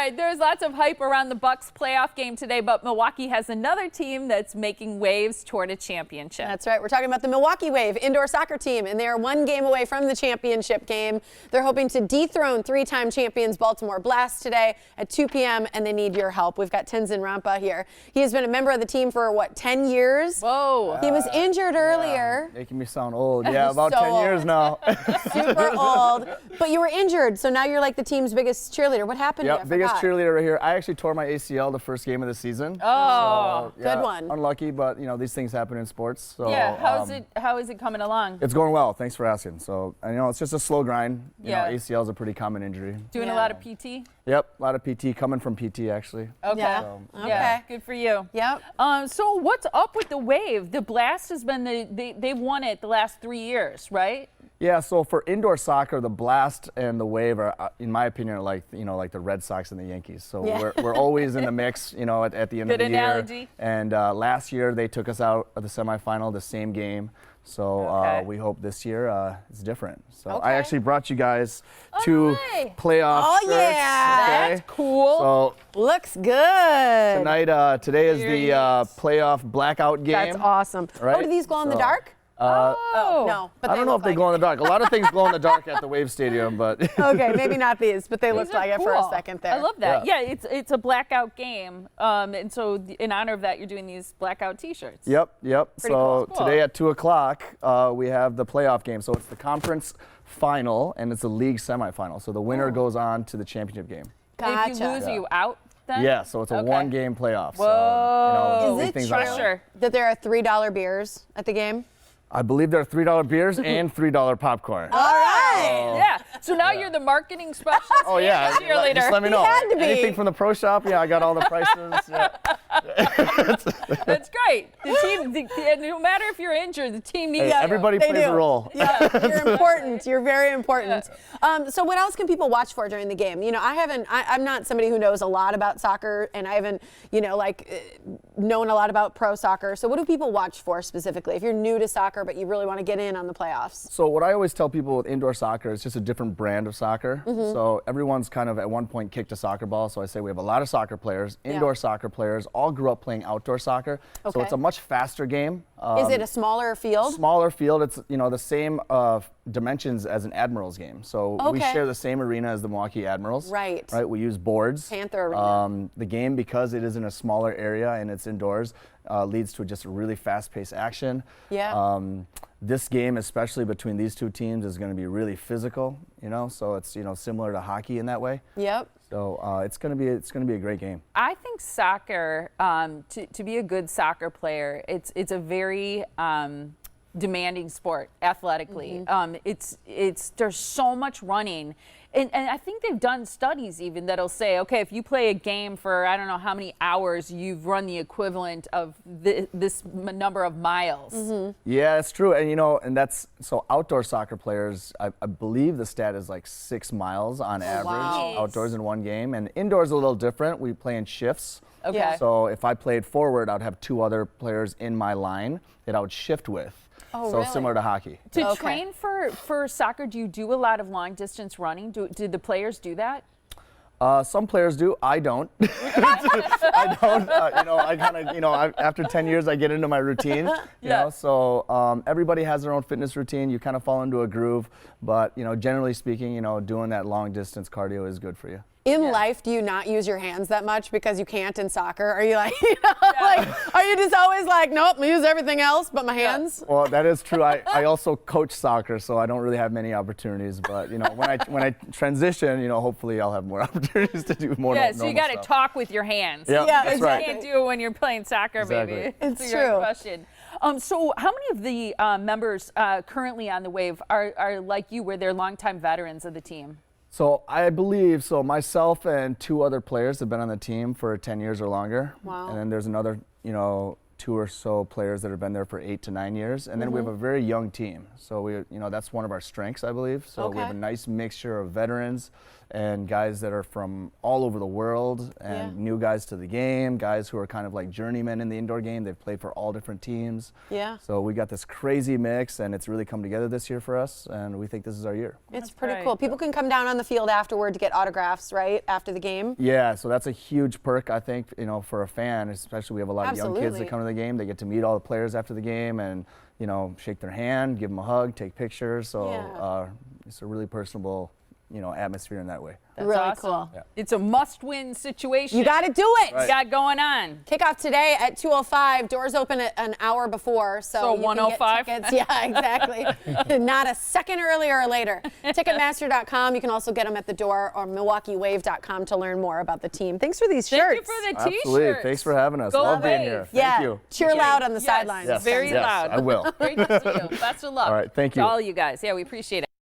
right, there's lots of hype around the Bucks playoff game today, but Milwaukee has another team that's making waves toward a championship. That's right. We're talking about the Milwaukee Wave indoor soccer team, and they are one game away from the championship game. They're hoping to dethrone three-time champions Baltimore Blast today at 2 p.m., and they need your help. We've got Tenzin Rampa here. He has been a member of the team for, 10 years? Whoa. He was injured earlier. Making me sound old. Yeah, about So 10 years now. Super old. But you were injured, so now you're like the team's biggest cheerleader. What happened to you? Yep, biggest cheerleader right here. I actually tore my ACL the first game of the season. Oh, so, yeah, good one. Unlucky, but these things happen in sports. So, yeah, how is it coming along? It's going well. Thanks for asking. So, it's just a slow grind. Yeah. ACL is a pretty common injury. Doing a lot of PT? Yep, a lot of PT, coming from PT actually. Okay. Yeah. So, Yeah, good for you. Yep. So what's up with the Wave? The Blast has been they've won it the last 3 years, right? Yeah, so for indoor soccer, the Blast and the Wave are, in my opinion, like the Red Sox and the Yankees. So we're always in the mix, at the end of the analogy. year. And last year they took us out of the semifinal, the same game. So we hope this year it's different. So I actually brought you guys two playoff shirts. Yeah. That's cool. So Looks good. today is the playoff blackout game. That's awesome. Right? Oh, do these glow in the dark? Oh. No, but I don't know if they glow in the dark. A lot of things glow in the dark at the Wave Stadium, but Okay, maybe not these, but they looked like it for a Cool. second there. I love that. Yeah, it's a blackout game, and so in honor of that, you're doing these blackout T-shirts. Yep. Pretty So cool. today at 2 o'clock, we have the playoff game. So it's the conference final and it's a league semifinal. So the winner goes on to the championship game. Gotcha. If you lose, are you out then? Yeah, so it's a Okay. one-game playoff. Whoa. So, Is big it things true on the Pressure. that there are $3 beers at the game? I believe there are $3 beers and $3 popcorn. All right. Yeah. So now you're the marketing specialist. Oh yeah, and the cheerleader. just let me know. had to be. Anything from the pro shop? Yeah, I got all the prices. Yeah. That's great. The team, no matter if you're injured, the team needs Hey, you. everybody They plays do. a role. Yeah, you're important. You're very important. So what else can people watch for during the game? I'm not somebody who knows a lot about soccer, and I haven't, known a lot about pro soccer. So what do people watch for specifically? If you're new to soccer, but you really want to get in on the playoffs? So what I always tell people with indoor soccer is just a different brand of soccer. So everyone's kind of at one point kicked a soccer ball. So I say we have a lot of soccer players, indoor soccer players, all grew up playing outdoor soccer. So Okay. it's a much faster game. Is it a smaller field? Smaller field. It's the same dimensions as an Admirals game. So we Okay. share the same arena as the Milwaukee Admirals. Right. Right. We use boards. Panther Arena. The game, because it is in a smaller area and it's indoors, leads to just a really fast-paced action. Yeah. This game, especially between these two teams, is going to be really physical. So it's similar to hockey in that way. Yep. So it's going to be a great game. I think soccer, to be a good soccer player, it's a very demanding sport athletically. There's so much running. And I think they've done studies even that'll say, okay, if you play a game for I don't know how many hours, you've run the equivalent of this number of miles. Yeah, it's true. And and that's so outdoor soccer players, I believe the stat is like 6 miles on average wow. outdoors in one game. And indoors a little different. We play in shifts. Okay. Yeah. So if I played forward, I'd have 2 other players in my line that I would shift with. Oh, so really? similar to hockey. To Okay. train for soccer, do you do a lot of long distance running? Do the players do that? Some players do. I don't. I don't. I kind of, after 10 years, I get into my routine. So everybody has their own fitness routine. You kind of fall into a groove. But, generally speaking, doing that long distance cardio is good for you. In life, do you not use your hands that much because you can't in soccer? Are you like, are you just always like, nope, I use everything else but my hands? Well, that is true. I also coach soccer, so I don't really have many opportunities. But when I transition, hopefully I'll have more opportunities to do more. Yeah, so you got to stuff. talk with your hands. Yeah, Yeah, that's You right. can't do it when you're playing soccer, Exactly. baby. It's a great true. question. So how many of the members currently on the Wave are like you, where they're longtime veterans of the team? So I believe myself and 2 other players have been on the team for 10 years or longer. Wow. And then there's another, 2 or so players that have been there for 8 to 9 years. And then we have a very young team. So that's one of our strengths, I believe. So we have a Okay. nice mixture of veterans and guys that are from all over the world, and new guys to the game, guys who are kind of like journeymen in the indoor game. They've played for all different teams. Yeah. So we got this crazy mix, and it's really come together this year for us, and we think this is our year. It's pretty cool. People can come down on the field afterward to get autographs, right, after the game? Yeah, so that's a huge perk, I think, you know, for a fan, especially we have a lot of young kids that come to the game. They get to meet all the players after the game and, you know, shake their hand, give them a hug, take pictures. So it's a really personable, you know, atmosphere in that way. That's really awesome. cool. Yeah. It's a must-win situation. You got to do it. You got going on. Kickoff today at 2:05. Doors open at an hour before, so you 1:05. can get tickets. Yeah, exactly. Not a second earlier or later. Ticketmaster.com. You can also get them at the door, or MilwaukeeWave.com to learn more about the team. Thanks for these shirts. Thank you for the T-shirts. Absolutely. Thanks for having us. Go Love being Wave. here. Yeah. Thank you. Cheer loud on the sidelines. Yes. Very Yes, loud. I will. Great to see you. Best of luck. All right. Thank you. To all you guys. Yeah, we appreciate it.